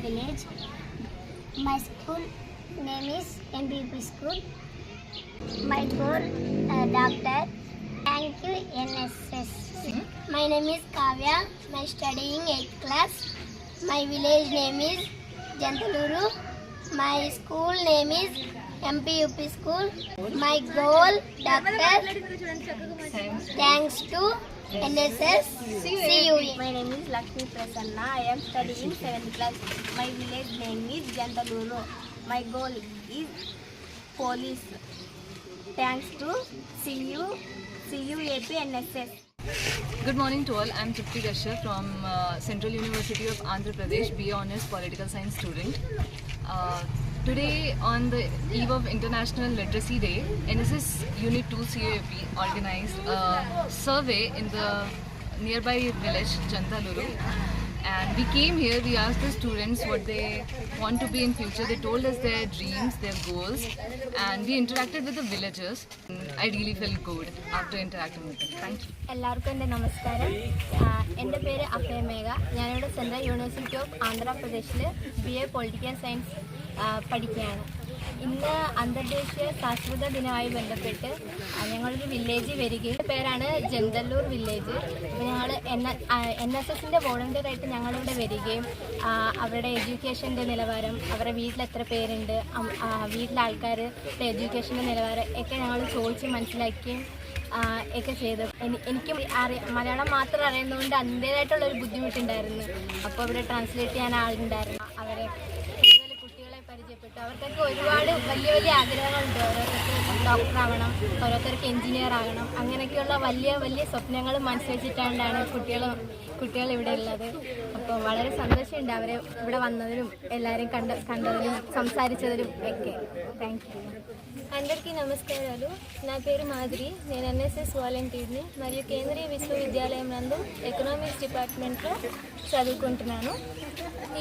village. My school name is MPP School. My goal, doctor. Thank you, NSS. My name is Kavya. My studying 8th class. My village name is Jantaluru. My school name is MPUP School. My goal, doctor. Thanks to NSS CUE. My name is Lakshmi Prasanna. I am studying 7th class. My village name is Jantaluru. My goal is police. Thanks to CUAP NSS. Good morning to all. I am Tripti Kashyap from Central University of Andhra Pradesh, BA Honours Political Science student. Today, on the eve of International Literacy Day, NSS Unit 2 CUAP organized a survey in the nearby village Jantaluru. And we came here, we asked the students what they want to be in future. They told us their dreams, their goals, and we interacted with the villagers. I really felt good after interacting with them. Thank you. എല്ലാവർക്കും എൻ്റെ നമസ്കാരം. എൻ്റെ പേര് അഭയ മേഘ. ഞാനിവിടെ central university of ആന്ധ്രാപ്രദേശിൽ BA political science പഠിക്കുകയാണ്. ഇന്ന് അന്തർദേശീയ സാക്ഷരതാ ദിനവുമായി ബന്ധപ്പെട്ട് ഞങ്ങളൊരു വില്ലേജ് വരികയും പേരാണ് ജന്തല്ലൂർ വില്ലേജ്. ഞങ്ങൾ NSSൻ്റെ വോളണ്ടിയറായിട്ട് ഞങ്ങളിവിടെ വരികയും അവരുടെ എഡ്യൂക്കേഷൻ്റെ നിലവാരം, അവരുടെ വീട്ടിൽ എത്ര പേരുണ്ട്, വീട്ടിലെ ആൾക്കാരുടെ എഡ്യൂക്കേഷൻ്റെ നിലവാരം ഒക്കെ ഞങ്ങൾ ചോദിച്ച് മനസ്സിലാക്കുകയും ഒക്കെ ചെയ്തു. എനിക്കും മലയാളം മാത്രം അറിയുന്നതുകൊണ്ട് അതിൻ്റേതായിട്ടുള്ളൊരു ബുദ്ധിമുട്ടുണ്ടായിരുന്നു. അപ്പോൾ ഇവിടെ ട്രാൻസ്ലേറ്റ് ചെയ്യാൻ ആളുണ്ടായിരുന്നു. അവരെ കൂടുതൽ കുട്ടികളെ പരിചയപ്പെട്ടു. അവർക്കൊക്കെ ഒരുപാട് വലിയ വലിയ ആഗ്രഹങ്ങളുണ്ട്. ഓരോരുത്തർക്ക് ഡോക്ടർ ആവണം, ഓരോരുത്തർക്ക് എൻജിനീയർ ആകണം, അങ്ങനെയൊക്കെയുള്ള വലിയ വലിയ സ്വപ്നങ്ങൾ മനസ്സിൽ വെച്ചിട്ടാണ് കുട്ടികൾ ഇവിടെ ఉള്ളത്. അപ്പോൾ വളരെ సంతోషമുണ്ട് അവരെ ഇവിടെ వన్నదిലും എല്ലാവരും కണ്ടదిലും సంసారించదిലും ഒക്കെ. Thank you. అందరికీ నమస్కారాలు. నా పేరు మాధురి. నేను NSS వాలంటీర్ని మరియు కేంద్రీయ విశ్వవిద్యాలయం నందు ఎకనామిక్స్ డిపార్ట్మెంట్లో చదువుకుంటున్నాను.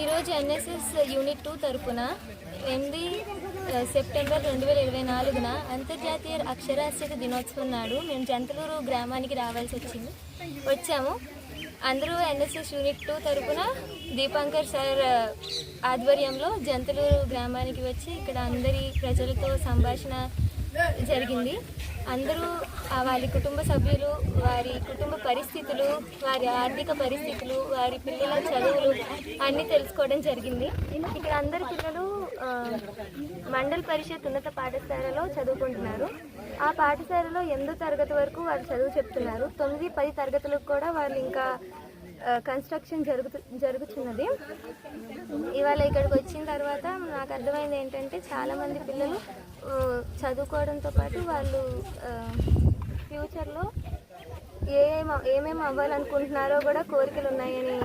ఈరోజు NSS యూనిట్ 2 తరఫున 8 సెప్టెంబర్ 2024న అంతర్జాతీయ అక్షరాస్యత దినోత్సవం నాడు మేము జంతలూరు గ్రామానికి వచ్చాము. అందరూ NSS యూనిట్ 2 తరఫున దీపాంకర్ సార్ ఆధ్వర్యంలో జంతలూరు గ్రామానికి వచ్చి ఇక్కడ అందరి ప్రజలతో సంభాషణ జరిగింది. అందరూ వారి కుటుంబ సభ్యులు, వారి కుటుంబ పరిస్థితులు, వారి ఆర్థిక పరిస్థితులు, వారి పిల్లల చదువులు అన్నీ తెలుసుకోవడం జరిగింది. ఇక్కడ అందరి పిల్లలు మండల్ పరిషత్ ఉన్నత పాఠశాలలో చదువుకుంటున్నారు. ఆ పాఠశాలలో 8వ తరగతి వరకు వాళ్ళు చదువు చెప్తున్నారు. 9, 10 తరగతులకు కూడా వాళ్ళు ఇంకా కన్స్ట్రక్షన్ జరుగుతున్నది. ఇవాళ ఇక్కడికి వచ్చిన తర్వాత నాకు అర్థమైంది ఏంటంటే చాలామంది పిల్లలు చదువుకోవడంతో పాటు వాళ్ళు ఫ్యూచర్లో ఏమేమి అవ్వాలనుకుంటున్నారో కూడా కోరికలు ఉన్నాయని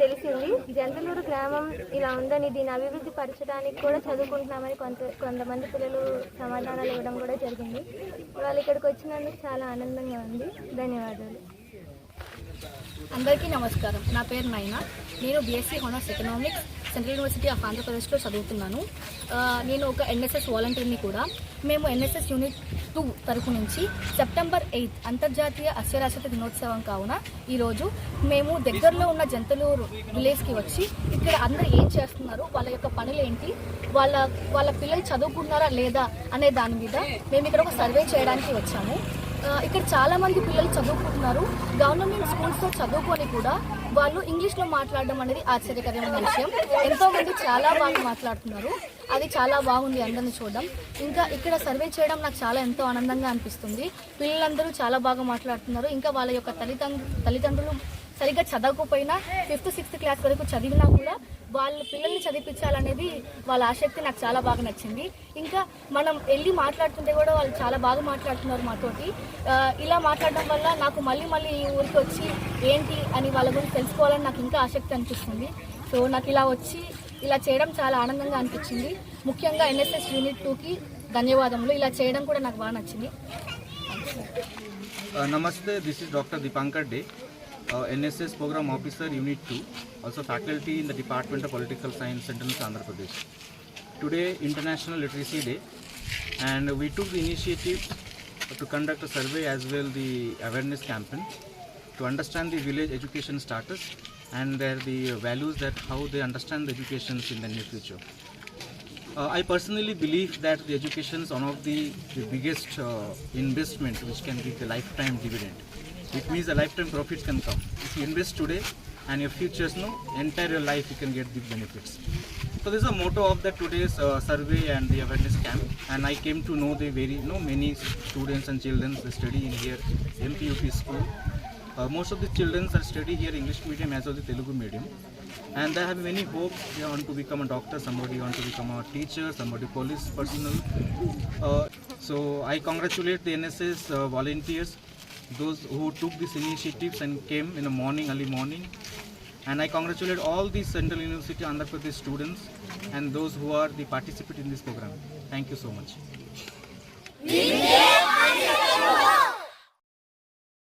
తెలిసింది. జంతలూరు గ్రామం ఇలా ఉందని, దీన్ని అభివృద్ధి పరచడానికి కూడా చదువుకుంటున్నామని కొంతమంది పిల్లలు సమాధానాలు ఇవ్వడం కూడా జరిగింది. వాళ్ళు ఇక్కడికి వచ్చినందుకు చాలా ఆనందంగా ఉంది. ధన్యవాదాలు. అందరికీ నమస్కారం. నా పేరు నైనా. నేను BSc honours economics central university of ఆంధ్రప్రదేశ్లో చదువుతున్నాను. నేను ఒక NSS వాలంటీర్ని కూడా. మేము NSS యూనిట్ 2 తరఫు నుంచి సెప్టెంబర్ 8 అంతర్జాతీయ అక్షరాస్యత దినోత్సవం కావున ఈరోజు మేము దగ్గరలో ఉన్న జంతలూరు విలేజ్కి వచ్చి ఇక్కడ అందరూ ఏం చేస్తున్నారు, వాళ్ళ యొక్క పనులు ఏంటి, వాళ్ళ పిల్లలు చదువుకున్నారా లేదా అనే దాని మీద మేము ఇక్కడ ఒక సర్వే చేయడానికి వచ్చాము. ఇక్కడ చాలామంది పిల్లలు చదువుకుంటున్నారు. గవర్నమెంట్ స్కూల్స్తో చదువుకొని కూడా వాళ్ళు ఇంగ్లీష్లో మాట్లాడడం అనేది ఆశ్చర్యకరమైన విషయం. ఎంతోమంది చాలా బాగా మాట్లాడుతున్నారు. అది చాలా బాగుంది అందరిని చూడడం. ఇంకా ఇక్కడ సర్వే చేయడం నాకు ఎంతో ఆనందంగా అనిపిస్తుంది. పిల్లలందరూ చాలా బాగా మాట్లాడుతున్నారు. ఇంకా వాళ్ళ యొక్క తల్లిదండ్రులు సరిగ్గా చదవకపోయినా 5th, 6th క్లాస్ వరకు చదివినా కూడా వాళ్ళ పిల్లల్ని చదివించాలనేది వాళ్ళ ఆసక్తి నాకు చాలా బాగా నచ్చింది. ఇంకా మనం వెళ్ళి మాట్లాడుతుంటే కూడా వాళ్ళు చాలా బాగా మాట్లాడుతున్నారు మాతోటి. ఇలా మాట్లాడడం వల్ల నాకు మళ్ళీ ఈ ఊరికి వచ్చి ఏంటి అని వాళ్ళ గురించి తెలుసుకోవాలని నాకు ఇంకా ఆసక్తి అనిపిస్తుంది. సో నాకు ఇలా చేయడం చాలా ఆనందంగా అనిపించింది. ముఖ్యంగా NSS యూనిట్ 2కి ధన్యవాదములు. ఇలా చేయడం కూడా నాకు బాగా నచ్చింది. నమస్తే, this is doctor Dipankar day, NSS Program Officer Unit 2, also faculty in the Department of Political Science, Central Andhra Pradesh. Today International Literacy Day, and we took the initiative to conduct a survey as well the awareness campaign to understand the village education status and the values that how they understand the educations in the near future. I personally believe that the education is one of the biggest investment which can give the lifetime dividend. It means the lifetime profit can come. If you invest today and your futures, entire life you can get the benefits. So this is the motto of the today's survey and the awareness camp. And I came to know the many students and children study in here MPUP school. Most of the children are study here English medium as well as Telugu medium. And they have many hopes. They want to become a doctor, somebody want to become a teacher, somebody police personnel. So I congratulate the NSS volunteers, those who took these initiatives and came in the morning, early morning. And I congratulate all the Central University Andhra Pradesh students and those who are the participant in this program. Thank you so much.